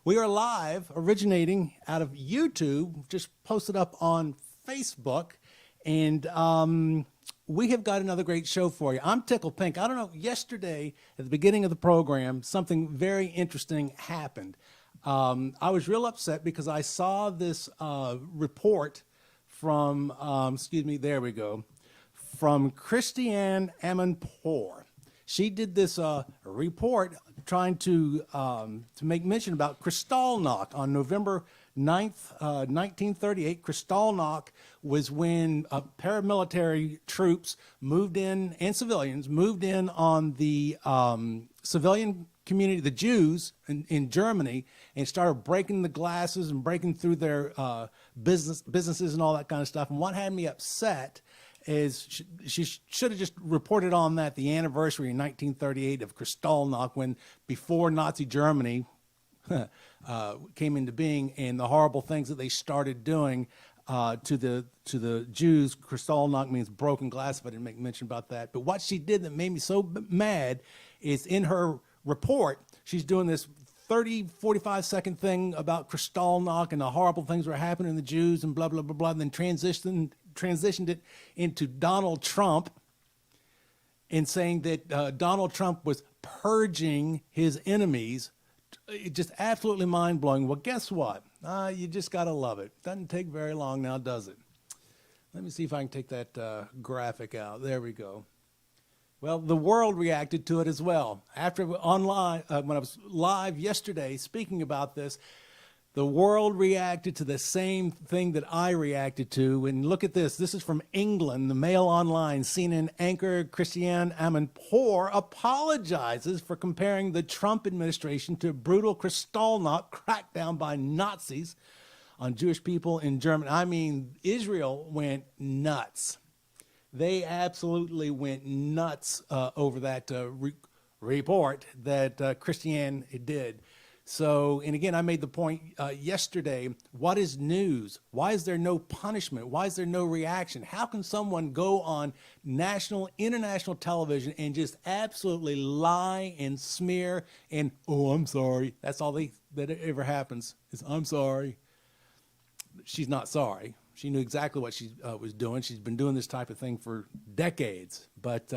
We are live, originating out of YouTube, just posted up on Facebook, and we have got another great show for you. I'm tickled pink. I don't know, yesterday at the beginning of the program, something very interesting happened. I was real upset because I saw this report from, there we go, from Christiane Amanpour. She did this report trying to make mention about Kristallnacht on November 9th, 1938. Kristallnacht was when paramilitary troops moved in, and civilians moved in on the civilian community, the Jews in Germany, and started breaking the glasses and breaking through their businesses and all that kind of stuff. And what had me upset is she should have just reported on that, the anniversary in 1938 of Kristallnacht, when before Nazi Germany came into being, and the horrible things that they started doing to the Jews. Kristallnacht means broken glass, if I didn't make mention about that. But what she did that made me so mad is in her report, she's doing this 30, 45-second thing about Kristallnacht and the horrible things were happening to the Jews and blah, blah, blah, blah, and then transitioned it into Donald Trump and saying that Donald Trump was purging his enemies. It just absolutely mind-blowing. Well, guess what? You just got to love it. Doesn't take very long now, does it? Let me see if I can take that graphic out. There we go. Well, the world reacted to it as well. After online, when I was live yesterday speaking about this, the world reacted to the same thing that I reacted to. And look at this. This is from England. The Mail Online. CNN anchor Christiane Amanpour apologizes for comparing the Trump administration to a brutal Kristallnacht crackdown by Nazis on Jewish people in Germany. I mean, Israel went nuts. They absolutely went nuts over that report that Christiane did. So, and again, I made the point yesterday, what is news? Why is there no punishment? Why is there no reaction? How can someone go on national, international television and just absolutely lie and smear and, oh, I'm sorry. That's all that ever happens is, I'm sorry. She's not sorry. She knew exactly what she was doing. She's been doing this type of thing for decades. But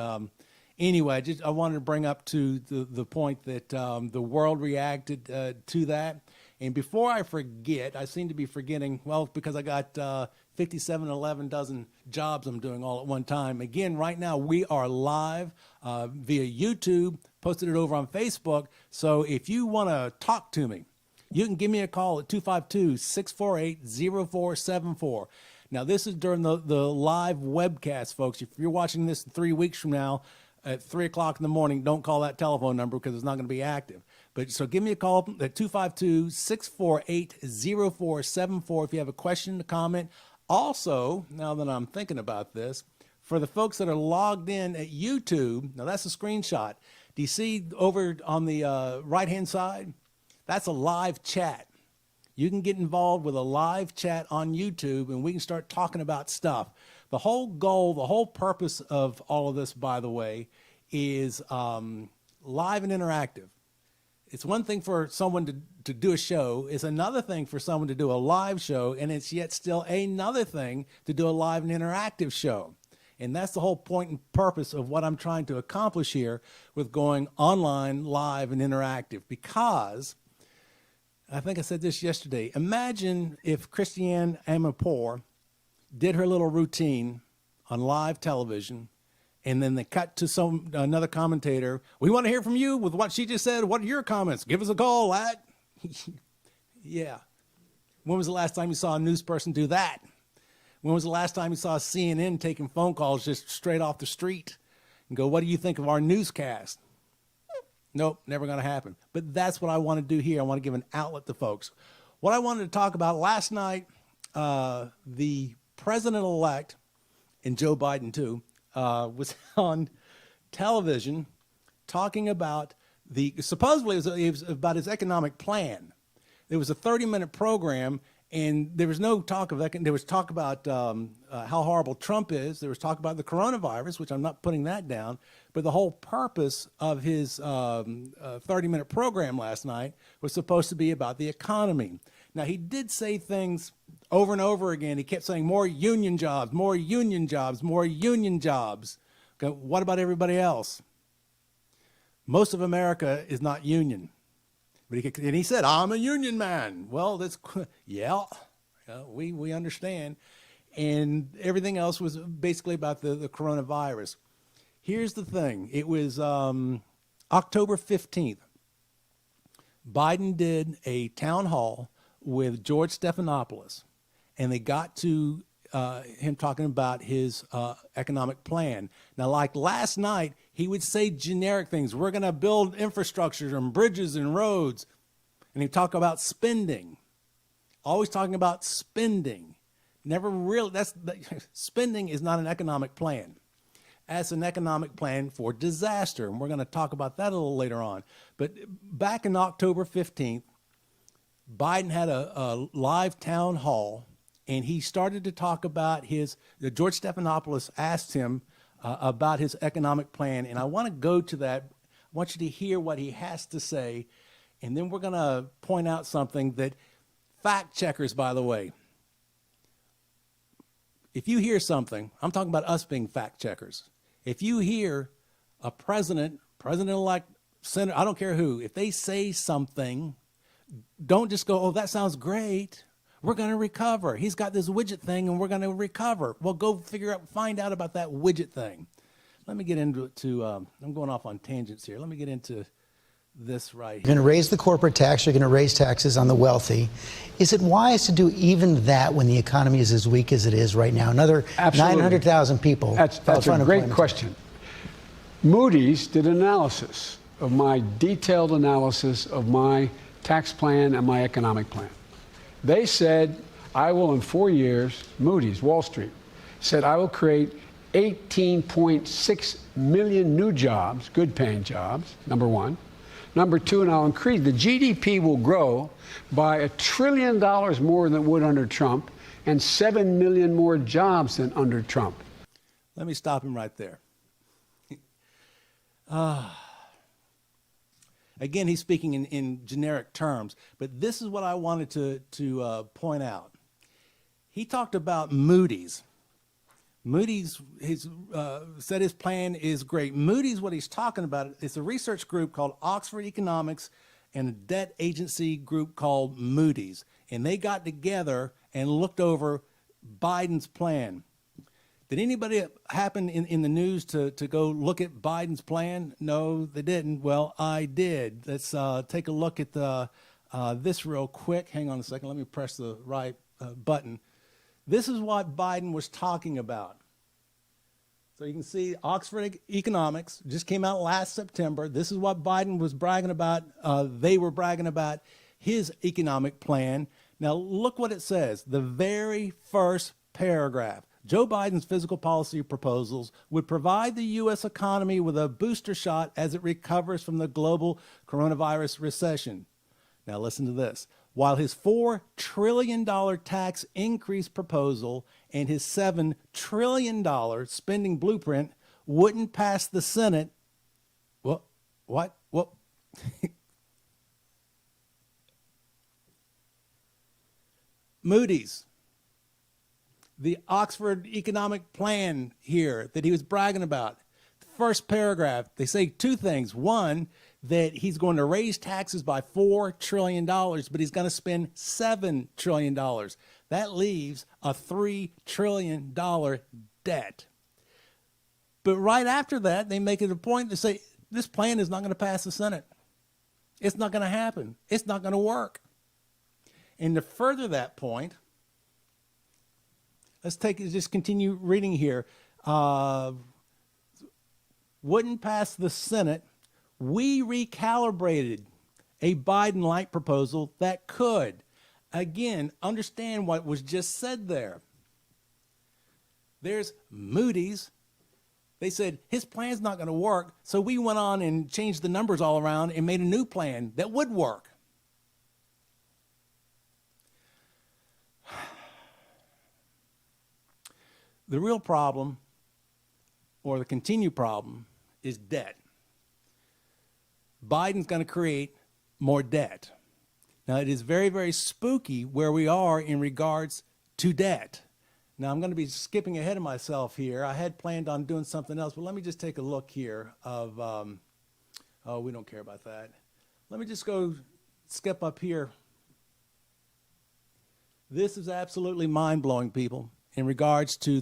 anyway, I wanted to bring up to the point that the world reacted to that. And before I forget, I seem to be forgetting, well, because I got 57, 11 dozen jobs I'm doing all at one time. Again, right now we are live via YouTube, posted it over on Facebook. So if you want to talk to me, you can give me a call at 252-648-0474. Now, this is during the live webcast, folks. If you're watching this 3 weeks from now at 3 o'clock in the morning, don't call that telephone number because it's not going to be active. But so give me a call at 252-648-0474 if you have a question, a comment. Also, now that I'm thinking about this, for the folks that are logged in at YouTube, now that's a screenshot. Do you see over on the right-hand side? That's a live chat. You can get involved with a live chat on YouTube, and we can start talking about stuff. The whole goal, the whole purpose of all of this, by the way, is live and interactive. It's one thing for someone to do a show. It's another thing for someone to do a live show, and it's yet still another thing to do a live and interactive show. And that's the whole point and purpose of what I'm trying to accomplish here with going online, live, and interactive, because I think I said this yesterday. Imagine if Christiane Amanpour did her little routine on live television, and then they cut to another commentator. We want to hear from you with what she just said. What are your comments? Give us a call at. Yeah. When was the last time you saw a news person do that? When was the last time you saw CNN taking phone calls just straight off the street and go, what do you think of our newscast? Nope, never going to happen. But that's what I want to do here. I want to give an outlet to folks. What I wanted to talk about last night, the president-elect, and Joe Biden too, was on television talking about supposedly it was about his economic plan. It was a 30-minute program, And there was no talk of that. There was talk about how horrible Trump is. There was talk about the coronavirus, which I'm not putting that down. But the whole purpose of his 30-minute program last night was supposed to be about the economy. Now, he did say things over and over again. He kept saying more union jobs, more union jobs, more union jobs. Okay, what about everybody else? Most of America is not union. And he said, I'm a union man. Well, that's, yeah, we understand. And everything else was basically about the coronavirus. Here's the thing. It was October 15th. Biden did a town hall with George Stephanopoulos, and they got to him talking about his economic plan. Now, like last night, he would say generic things. We're going to build infrastructure and bridges and roads. And he'd talk about spending. Always talking about spending. Never really, spending is not an economic plan. That's an economic plan for disaster. And we're going to talk about that a little later on. But back in October 15th, Biden had a live town hall, and he started to talk about George Stephanopoulos asked him about his economic plan. And I want to go to that. I want you to hear what he has to say. And then we're going to point out something that fact checkers, by the way, if you hear something, I'm talking about us being fact checkers. If you hear a president-elect, senator, I don't care who, if they say something, don't just go, oh, that sounds great. We're going to recover. He's got this widget thing and we're going to recover. Well, go find out about that widget thing. Let me get into it I'm going off on tangents here. Let me get into this right here. You're going to raise the corporate tax. You're going to raise taxes on the wealthy. Is it wise to do even that when the economy is as weak as it is right now? Another 900,000 people. That's a great question. Moody's did an analysis of my detailed analysis of my tax plan and my economic plan. They said, I will in 4 years, Moody's, Wall Street, said I will create 18.6 million new jobs, good paying jobs, number one. Number two, and I'll increase, the GDP will grow by $1 trillion more than it would under Trump and 7 million more jobs than under Trump. Let me stop him right there. Again, he's speaking in generic terms, but this is what I wanted to point out. He talked about Moody's. Moody's said his plan is great. Moody's, what he's talking about, it's a research group called Oxford Economics and a debt agency group called Moody's. And they got together and looked over Biden's plan. Did anybody happen in the news to go look at Biden's plan? No, they didn't. Well, I did. Let's take a look at this real quick. Hang on a second. Let me press the right button. This is what Biden was talking about. So you can see Oxford Economics just came out last September. This is what Biden was bragging about. They were bragging about his economic plan. Now look what it says. The very first paragraph. Joe Biden's fiscal policy proposals would provide the U.S. economy with a booster shot as it recovers from the global coronavirus recession. Now listen to this. While his $4 trillion tax increase proposal and his $7 trillion spending blueprint wouldn't pass the Senate, what? Moody's, the Oxford economic plan here that he was bragging about. The first paragraph, they say two things. One, that he's going to raise taxes by $4 trillion, but he's going to spend $7 trillion. That leaves a $3 trillion debt. But right after that, they make it a point to say, this plan is not going to pass the Senate. It's not going to happen. It's not going to work. And to further that point, just continue reading here. Wouldn't pass the Senate. We recalibrated a Biden-like proposal that could. Again, understand what was just said there. There's Moody's. They said his plan's not going to work, so we went on and changed the numbers all around and made a new plan that would work. The real problem, or the continued problem, is debt. Biden's going to create more debt. Now, it is very, very spooky where we are in regards to debt. Now, I'm going to be skipping ahead of myself here. I had planned on doing something else, but let me just take a look here of, oh, we don't care about that. Let me just go skip up here. This is absolutely mind-blowing, people, in regards to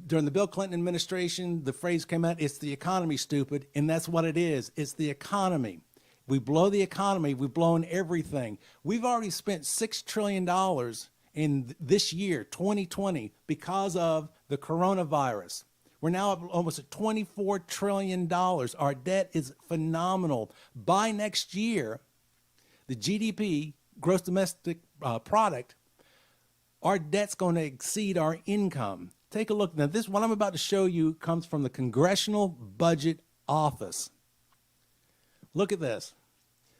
during the Bill Clinton administration, the phrase came out, it's the economy, stupid, and that's what it is. It's the economy. We blow the economy, we've blown everything. We've already spent $6 trillion in this year, 2020, because of the coronavirus. We're now up almost at $24 trillion. Our debt is phenomenal. By next year, the GDP, gross domestic product, our debt's going to exceed our income. Take a look. Now, what I'm about to show you comes from the Congressional Budget Office. Look at this.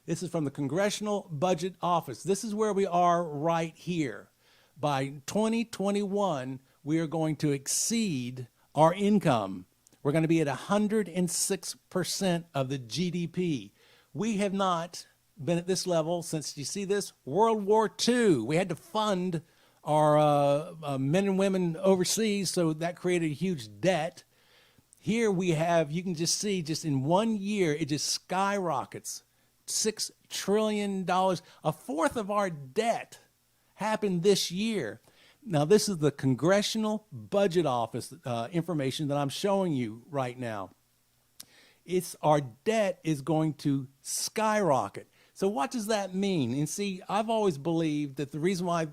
This is from the Congressional Budget Office. This is where we are right here. By 2021, we are going to exceed our income. We're going to be at 106% of the GDP. We have not been at this level since, you see this, World War II. We had to fund our men and women overseas, so that created a huge debt. Here we have, you can just see, just in 1 year, it just skyrockets. $6 trillion. A fourth of our debt happened this year. Now, this is the Congressional Budget Office information that I'm showing you right now. Our debt is going to skyrocket. So what does that mean? And see, I've always believed that the reason why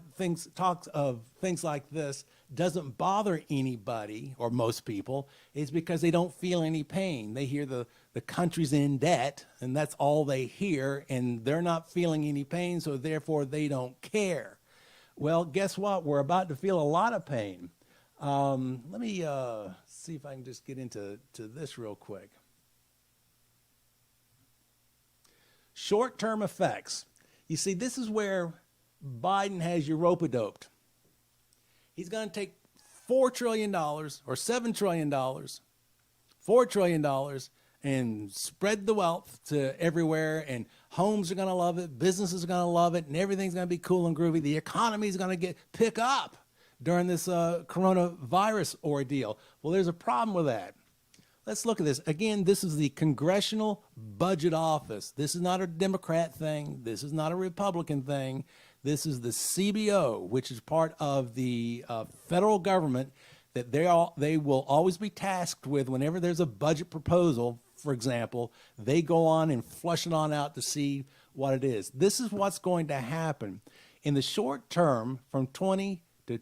talk of things like this doesn't bother anybody, or most people, is because they don't feel any pain. They hear the country's in debt, and that's all they hear, and they're not feeling any pain, so therefore they don't care. Well, guess what? We're about to feel a lot of pain. Let me see if I can just get into this real quick. Short-term effects. You see, this is where Biden has you rope-a-doped. He's going to take $4 trillion or $7 trillion, $4 trillion, and spread the wealth to everywhere, and homes are going to love it, businesses are going to love it, and everything's going to be cool and groovy. The economy is going to pick up during this coronavirus ordeal. Well, there's a problem with that. Let's look at this. Again, this is the Congressional Budget Office. This is not a Democrat thing. This is not a Republican thing. This is the CBO, which is part of the federal government that they will always be tasked with whenever there's a budget proposal, for example, they go on and flush it on out to see what it is. This is what's going to happen. In the short term, from 20 to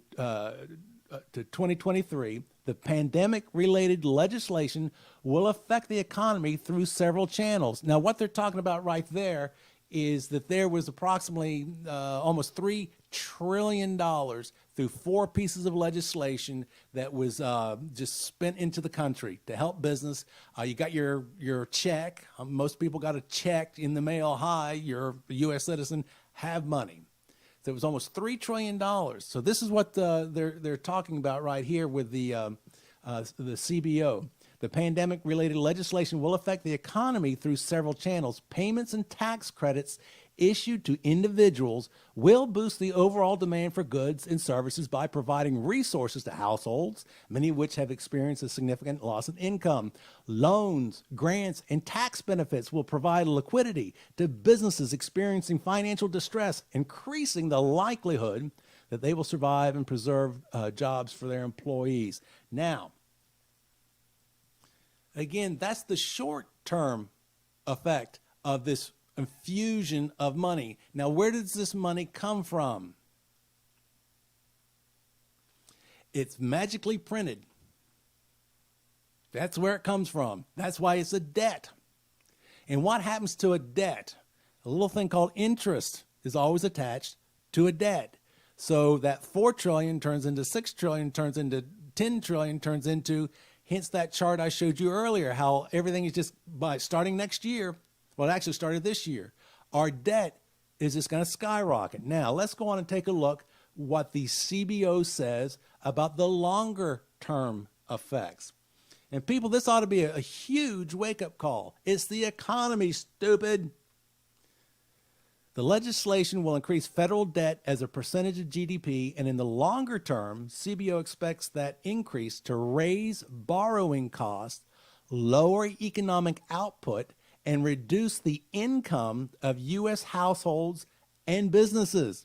2023, the pandemic-related legislation will affect the economy through several channels. Now, what they're talking about right there is that there was approximately almost $3 trillion through 4 pieces of legislation that was just spent into the country to help business. You got your check. Most people got a check in the mail. Hi, you're a U.S. citizen, have money. So it was almost $3 trillion. So this is what they're talking about right here with the CBO. The pandemic-related legislation will affect the economy through several channels. Payments and tax credits issued to individuals will boost the overall demand for goods and services by providing resources to households, many of which have experienced a significant loss of income. Loans, grants, and tax benefits will provide liquidity to businesses experiencing financial distress, increasing the likelihood that they will survive and preserve jobs for their employees. Now, again, that's the short-term effect of this infusion of money. Now, where does this money come from? It's magically printed. That's where it comes from. That's why it's a debt. And what happens to a debt? A little thing called interest is always attached to a debt. So that 4 trillion turns into 6 trillion, turns into 10 trillion, turns into, hence that chart I showed you earlier, how everything is just by starting next year. Well, it actually started this year. Our debt is just going to skyrocket. Now, let's go on and take a look. what the CBO says about the longer term effects. And people, this ought to be a huge wake-up call. It's the economy, stupid. The legislation will increase federal debt as a percentage of GDP, and in the longer term, CBO expects that increase to raise borrowing costs, lower economic output, and reduce the income of U.S. households and businesses.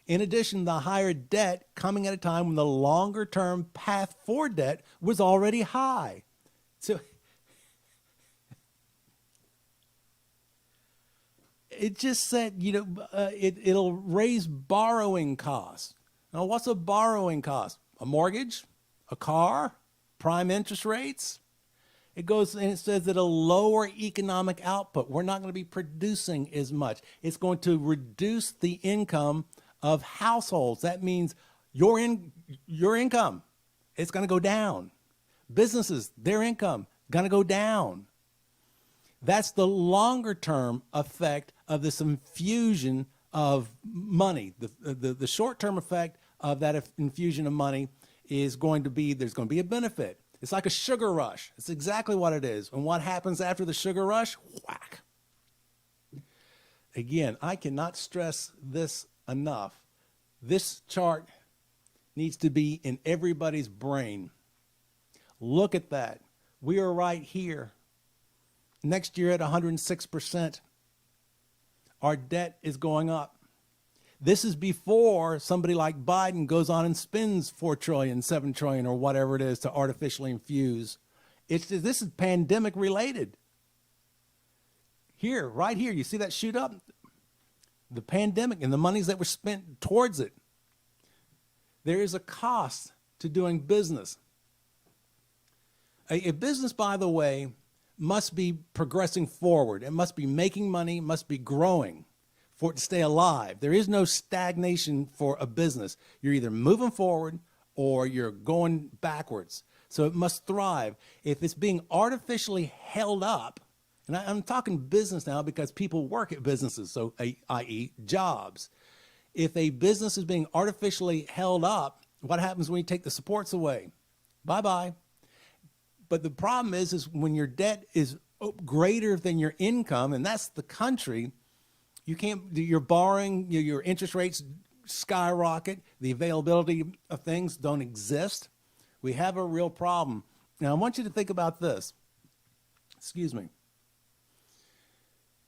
In addition, the higher debt coming at a time when the longer-term path for debt was already high. So it just said, it'll raise borrowing costs. Now, what's a borrowing cost? A mortgage? A car? Prime interest rates? It goes and it says that it'll lower economic output. We're not going to be producing as much. It's going to reduce the income of households. That means your income, it's going to go down. Businesses, their income, going to go down. That's the longer term effect of this infusion of money. The short term effect of that infusion of money is going to be, there's going to be a benefit. It's like a sugar rush. It's exactly what it is. And what happens after the sugar rush? Whack. Again, I cannot stress this enough. This chart needs to be in everybody's brain. Look at that. We are right here. Next year at 106%. Our debt is going up. This is before somebody like Biden goes on and spends 4 trillion, 7 trillion, or whatever it is to artificially infuse. This is pandemic related. Here, right here, you see that shoot up? The pandemic and the monies that were spent towards it. There is a cost to doing business. A business, by the way, must be progressing forward. It must be making money, must be growing for it to stay alive. There is no stagnation for a business. You're either moving forward or you're going backwards. So it must thrive. If it's being artificially held up, and I'm talking business now because people work at businesses, so i.e. jobs. If a business is being artificially held up, what happens when you take the supports away? Bye-bye. But the problem is when your debt is greater than your income, and that's the country, you're borrowing, your interest rates skyrocket, the availability of things don't exist. We have a real problem. Now, I want you to think about this. Excuse me.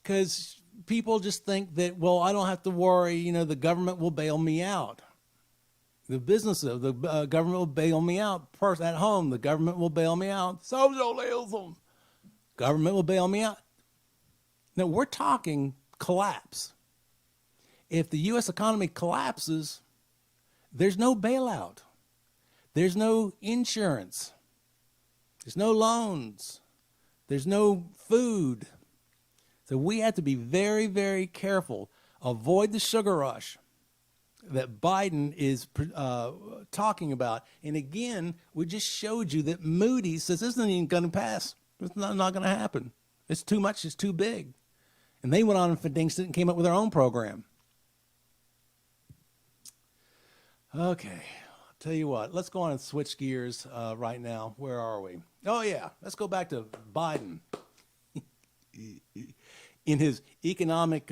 Because people just think that, well, I don't have to worry, the government will bail me out. The government will bail me out. Person at home, the government will bail me out. Socialism. Government will bail me out. Now, we're talking collapse. If the U.S. economy collapses, there's no bailout. There's no insurance. There's no loans. There's no food. So we have to be very, very careful. Avoid the sugar rush that Biden is talking about. And again, we just showed you that Moody's says this isn't even going to pass. It's not going to happen. It's too much. It's too big. And they went on and financed it and came up with their own program. Okay, I'll tell you what. Let's go on and switch gears right now. Where are we? Oh, yeah. Let's go back to Biden. In his economic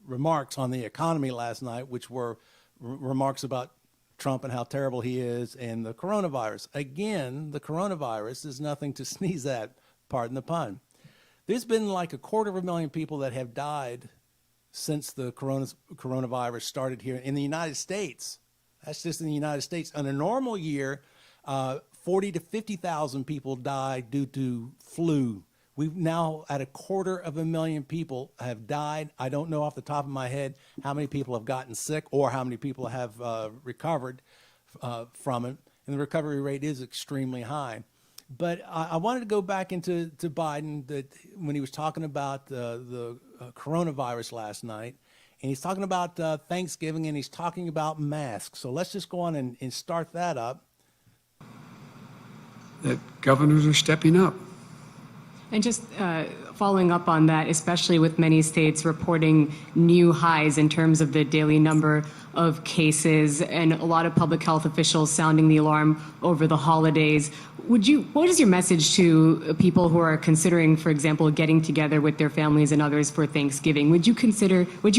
remarks on the economy last night, which were remarks about Trump and how terrible he is, and the coronavirus. Again, the coronavirus is nothing to sneeze at, pardon the pun. There's been like 250,000 people that have died since the coronavirus started here in the United States. That's just in the United States. In a normal year, 40 to 50,000 people die due to flu. We've now at 250,000 people have died. I don't know off the top of my head how many people have gotten sick or how many people have recovered from it. And the recovery rate is extremely high. But I wanted to go back into Biden that when he was talking about the coronavirus last night, and he's talking about Thanksgiving, and he's talking about masks. So let's just go on and start that up. That governors are stepping up. And just following up on that, especially with many states reporting new highs in terms of the daily number of cases and a lot of public health officials sounding the alarm over the holidays. What is your message to people who are considering, for example, getting together with their families and others for Thanksgiving? Would you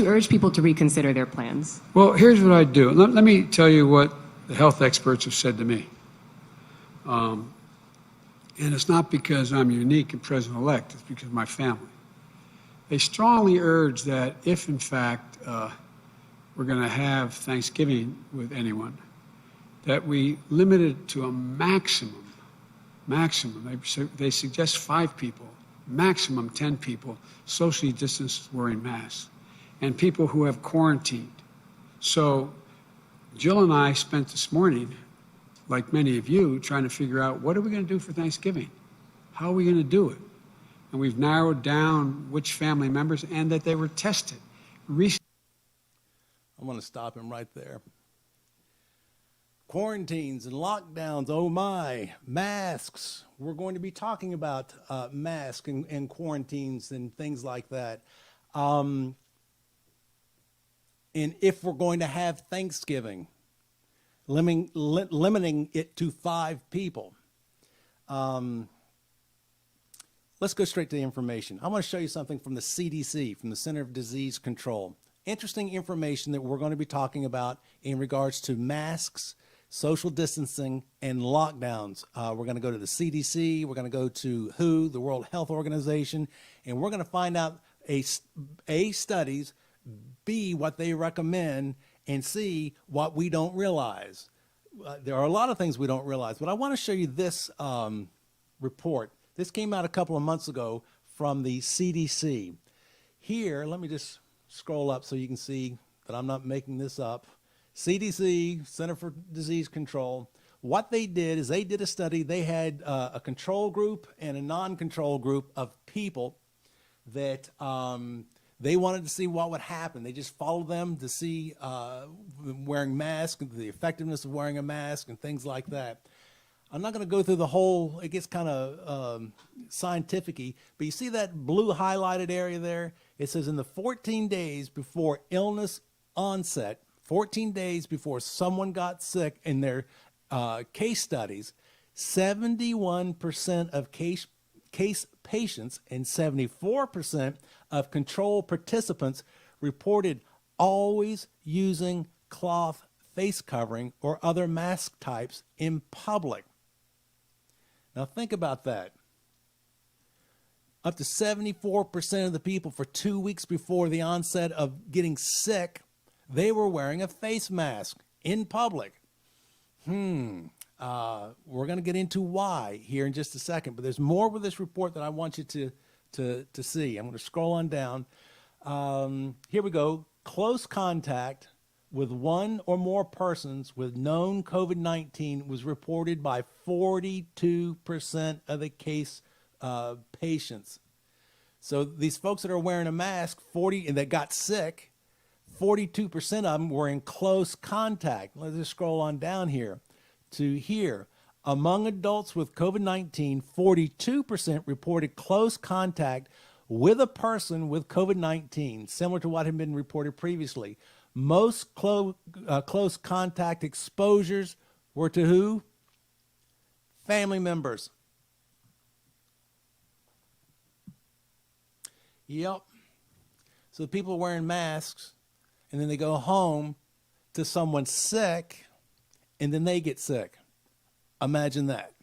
urge people to reconsider their plans? Well, here's what I do. Let me tell you what the health experts have said to me. And it's not because I'm unique and president-elect, it's because of my family. They strongly urge that if, in fact, we're going to have Thanksgiving with anyone, that we limit it to a maximum. They suggest 5 people, maximum 10 people, socially distanced wearing masks, and people who have quarantined. So Jill and I spent this morning, like many of you, trying to figure out what are we going to do for Thanksgiving? How are we going to do it? And we've narrowed down which family members and that they were tested. I want to stop him right there. Quarantines and lockdowns, oh my, masks. We're going to be talking about masks and quarantines and things like that. And if we're going to have Thanksgiving, limiting it to 5 people. Let's go straight to the information. I want to show you something from the CDC, from the Center of Disease Control. Interesting information that we're going to be talking about in regards to masks, social distancing, and lockdowns. We're going to go to the CDC, we're going to go to WHO, the World Health Organization, and we're going to find out A, studies, B, what they recommend, and C, what we don't realize. There are a lot of things we don't realize, but I want to show you this report. This came out a couple of months ago from the CDC. Here, let me just scroll up so you can see that I'm not making this up. CDC, Center for Disease Control. What they did is they did a study. They had a control group and a non-control group of people that they wanted to see what would happen. They just followed them to see wearing masks, the effectiveness of wearing a mask and things like that. I'm not going to go through the whole, it gets kind of scientific-y, but you see that blue highlighted area there? It says in the 14 days before illness onset, 14 days before someone got sick in their case studies, 71% of case patients and 74% of control participants reported always using cloth face covering or other mask types in public. Now think about that. Up to 74% of the people for 2 weeks before the onset of getting sick, they were wearing a face mask in public. We're going to get into why here in just a second, but there's more with this report that I want you to see. I'm going to scroll on down. Here we go. Close contact with one or more persons with known COVID-19 was reported by 42% of the case patients. So these folks that are wearing a mask, and that got sick, 42% of them were in close contact. Let's just scroll on down here to here. Among adults with COVID-19, 42% reported close contact with a person with COVID-19, similar to what had been reported previously. Most close contact exposures were to who? Family members. Yep. So the people are wearing masks, and then they go home to someone sick, and then they get sick. Imagine that.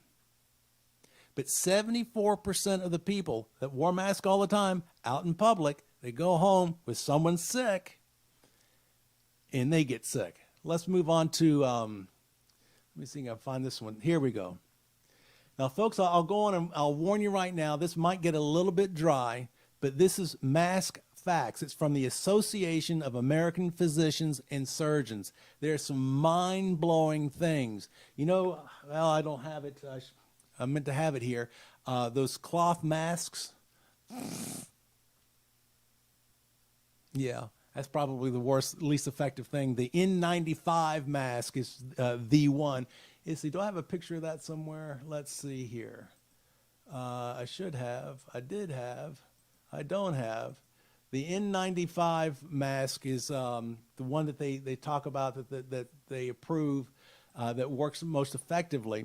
But 74% of the people that wore masks all the time out in public, they go home with someone sick, and they get sick. Let's move on to, let me see if I can find this one. Here we go. Now, folks, I'll go on and I'll warn you right now, this might get a little bit dry, but this is mask facts. It's from the Association of American Physicians and Surgeons. There's some mind-blowing things. You know, well, I don't have it. I meant to have it here. Those cloth masks. Yeah. That's probably the worst, least effective thing. The N95 mask is the one. Do I have a picture of that somewhere? Let's see here. I should have. I did have. I don't have. The N95 mask is the one that they talk about that they approve that works most effectively.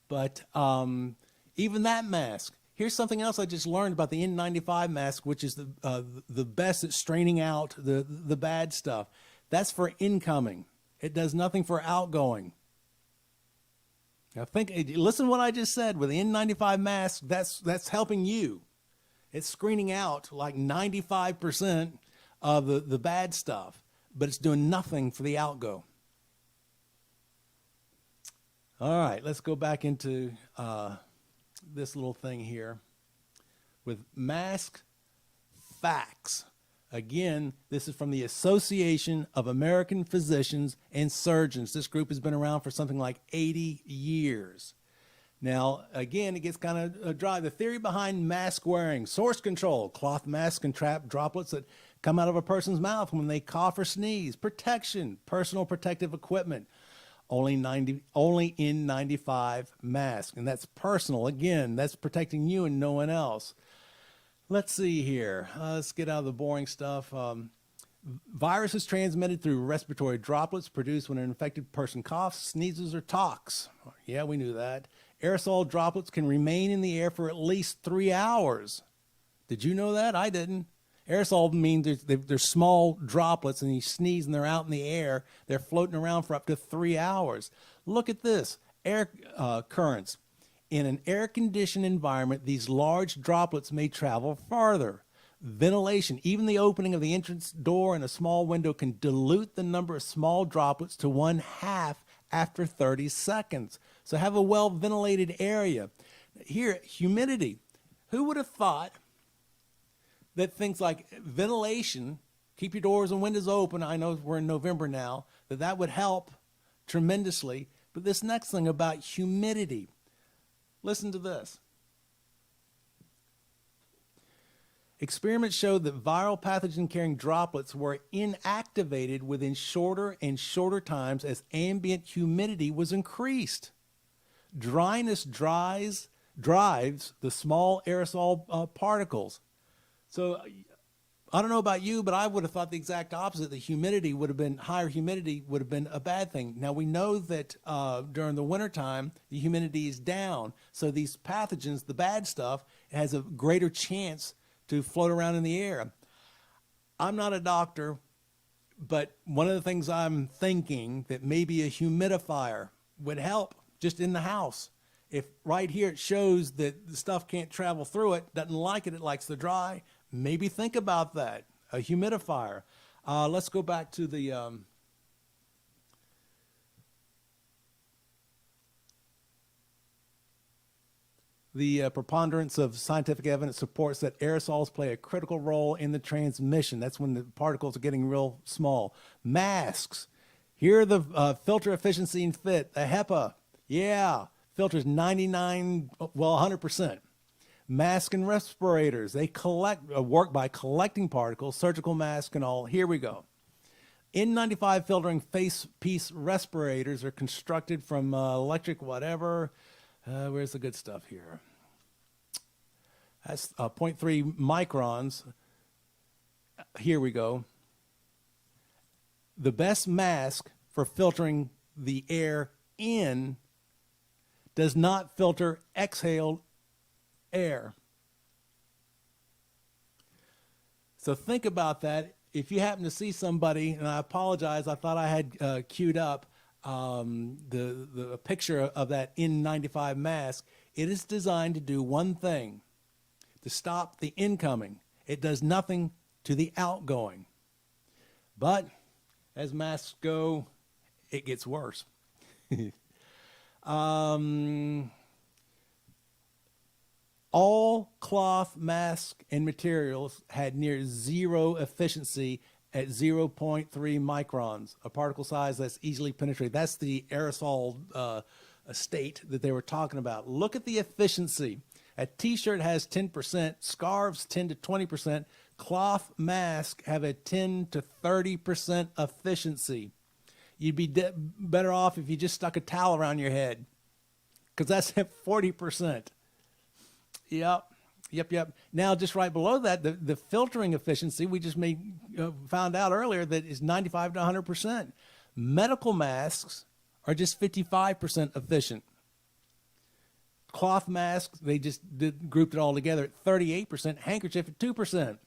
But even that mask, here's something else I just learned about the N95 mask, which is the best at straining out the bad stuff. That's for incoming. It does nothing for outgoing. Now listen to what I just said. With the N95 mask, that's helping you. It's screening out like 95% of the bad stuff, but it's doing nothing for the outgo. All right, let's go back into this little thing here with mask facts. Again, this is from the Association of American Physicians and Surgeons. This group has been around for something like 80 years. Now, again, it gets kind of dry. The theory behind mask wearing: source control. Cloth masks can trap droplets that come out of a person's mouth when they cough or sneeze. Protection. Personal protective equipment. Only N95 mask. And that's personal. Again, that's protecting you and no one else. Let's see here. Let's get out of the boring stuff. Virus is transmitted through respiratory droplets produced when an infected person coughs, sneezes, or talks. Yeah, we knew that. Aerosol droplets can remain in the air for at least 3 hours. Did you know that? I didn't. Aerosol means they're small droplets, and you sneeze and they're out in the air. They're floating around for up to 3 hours. Look at this. Air currents. In an air-conditioned environment, these large droplets may travel farther. Ventilation, even the opening of the entrance door and a small window, can dilute the number of small droplets to 1/2 after 30 seconds. So have a well-ventilated area. Here, humidity. Who would have thought that things like ventilation, keep your doors and windows open, I know we're in November now, that would help tremendously. But this next thing about humidity, listen to this. Experiments showed that viral pathogen-carrying droplets were inactivated within shorter and shorter times as ambient humidity was increased. Dryness drives the small aerosol particles. So I don't know about you, but I would have thought the exact opposite. The humidity would have been, higher humidity would have been a bad thing. Now we know that during the wintertime, the humidity is down. So these pathogens, the bad stuff, has a greater chance to float around in the air. I'm not a doctor, but one of the things I'm thinking that maybe a humidifier would help just in the house. If right here it shows that the stuff can't travel through it, doesn't like it, it likes the dry, maybe think about that, a humidifier. Let's go back to the preponderance of scientific evidence supports that aerosols play a critical role in the transmission. That's when the particles are getting real small. Masks. Here are the filter efficiency and fit. The HEPA. Yeah. Filters 100%. Mask and respirators. They work by collecting particles, surgical mask and all. Here we go. N95 filtering face piece respirators are constructed from electric whatever. Where's the good stuff here? That's 0.3 microns. Here we go. The best mask for filtering the air in does not filter exhaled air. So think about that. If you happen to see somebody, and I apologize, I thought I had queued up the picture of that N95 mask. It is designed to do one thing, to stop the incoming. It does nothing to the outgoing. But as masks go, it gets worse. All cloth masks and materials had near zero efficiency at 0.3 microns, a particle size that's easily penetrated. That's the aerosol state that they were talking about. Look at the efficiency. A t-shirt has 10%, scarves 10 to 20%, cloth masks have a 10 to 30% efficiency. You'd be better off if you just stuck a towel around your head, because that's at 40%. Yep. Yep. Now, just right below that, the filtering efficiency, we just found out earlier that is 95 to 100%. Medical masks are just 55% efficient. Cloth masks, they just grouped it all together at 38%. Handkerchief at 2%.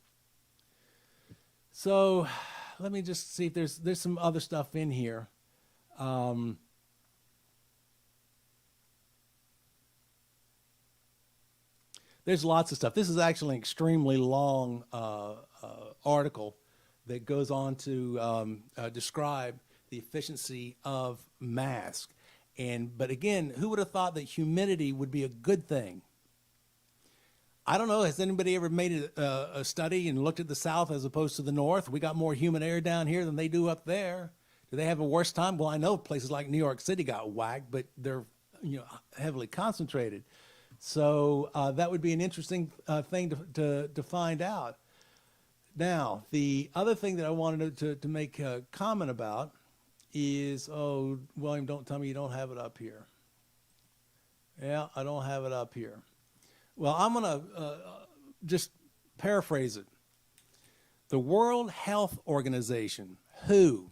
So let me just see if there's some other stuff in here. There's lots of stuff. This is actually an extremely long article that goes on to describe the efficiency of masks. But again, who would have thought that humidity would be a good thing? I don't know. Has anybody ever made a study and looked at the South as opposed to the North? We got more humid air down here than they do up there. Do they have a worse time? Well, I know places like New York City got whacked, but they're heavily concentrated. So that would be an interesting thing to find out. Now, the other thing that I wanted to make a comment about is, oh, William, don't tell me you don't have it up here. Yeah, I don't have it up here. Well, I'm going to just paraphrase it. The World Health Organization, WHO,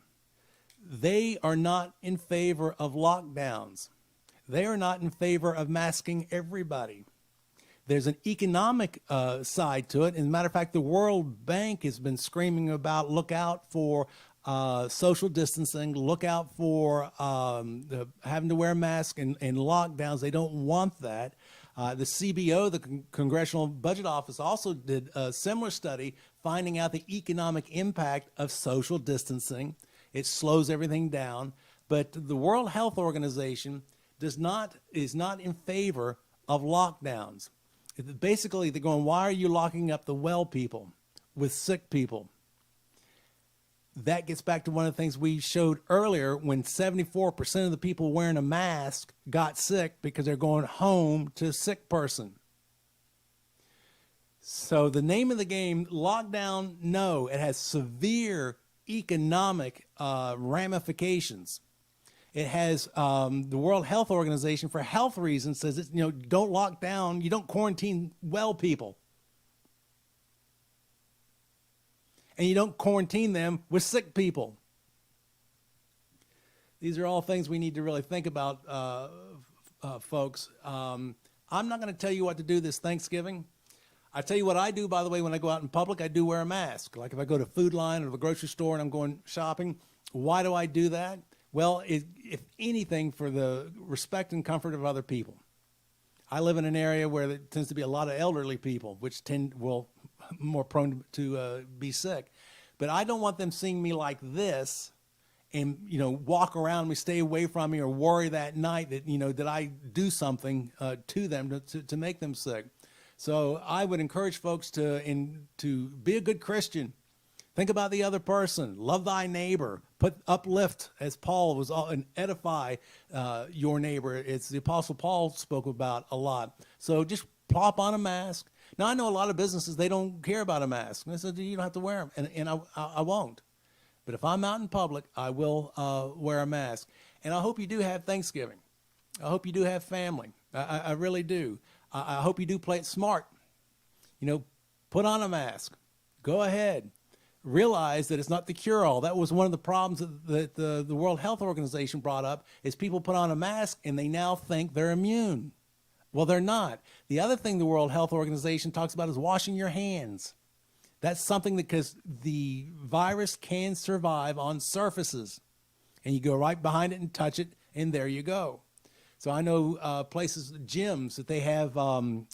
they are not in favor of lockdowns. They are not in favor of masking everybody. There's an economic side to it. As a matter of fact, the World Bank has been screaming about look out for social distancing, look out for having to wear a mask and lockdowns. They don't want that. The CBO, the Congressional Budget Office, also did a similar study finding out the economic impact of social distancing. It slows everything down. But the World Health Organization is not in favor of lockdowns. Basically, they're going, why are you locking up the well people with sick people? That gets back to one of the things we showed earlier when 74% of the people wearing a mask got sick because they're going home to a sick person. So the name of the game, lockdown, no, it has severe economic ramifications. It has the World Health Organization, for health reasons, says that, don't lock down, you don't quarantine well people. And you don't quarantine them with sick people. These are all things we need to really think about, folks. I'm not going to tell you what to do this Thanksgiving. I tell you what I do, by the way, when I go out in public, I do wear a mask. Like if I go to Food Line or the grocery store and I'm going shopping, why do I do that? Well, if anything, for the respect and comfort of other people. I live in an area where there tends to be a lot of elderly people, which more prone to be sick. But I don't want them seeing me like this and, walk around me, stay away from me, or worry that night that, that I do something to them to make them sick. So I would encourage folks to be a good Christian. Think about the other person. Love thy neighbor. Uplift, as Paul was, and edify your neighbor. It's the Apostle Paul spoke about a lot. So just plop on a mask. Now, I know a lot of businesses, they don't care about a mask. They said, you don't have to wear them, and I won't. But if I'm out in public, I will wear a mask. And I hope you do have Thanksgiving. I hope you do have family. I really do. I hope you do play it smart. Put on a mask. Go ahead. Realize that it's not the cure-all. That was one of the problems that the World Health Organization brought up, is people put on a mask and they now think they're immune. Well, they're not. The other thing the World Health Organization talks about is washing your hands. That's something because the virus can survive on surfaces. And you go right behind it and touch it, and there you go. So I know places, gyms, that they have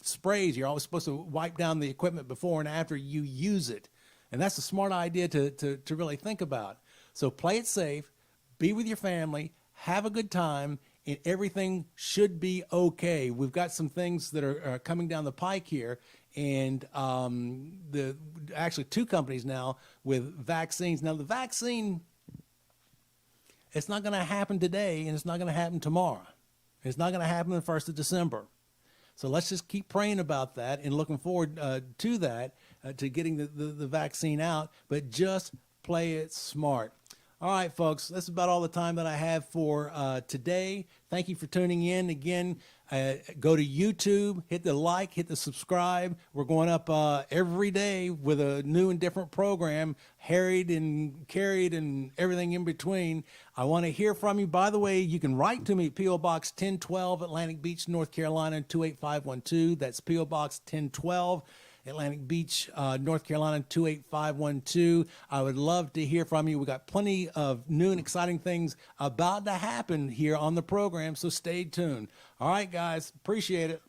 sprays. You're always supposed to wipe down the equipment before and after you use it. And that's a smart idea to really think about. So play it safe, be with your family, have a good time, and everything should be okay. We've got some things that are coming down the pike here, and actually 2 companies now with vaccines. Now the vaccine, it's not going to happen today, and it's not going to happen tomorrow. It's not going to happen the 1st of December. So let's just keep praying about that and looking forward to that, to getting the vaccine out, but just play it smart. All right, folks, that's about all the time that I have for today. Thank you for tuning in. Again, go to YouTube, hit the like, hit the subscribe. We're going up every day with a new and different program, harried and carried and everything in between. I want to hear from you. By the way, you can write to me at P.O. Box 1012, Atlantic Beach, North Carolina, 28512. That's P.O. Box 1012. Atlantic Beach, North Carolina, 28512. I would love to hear from you. We got plenty of new and exciting things about to happen here on the program, so stay tuned. All right, guys, appreciate it.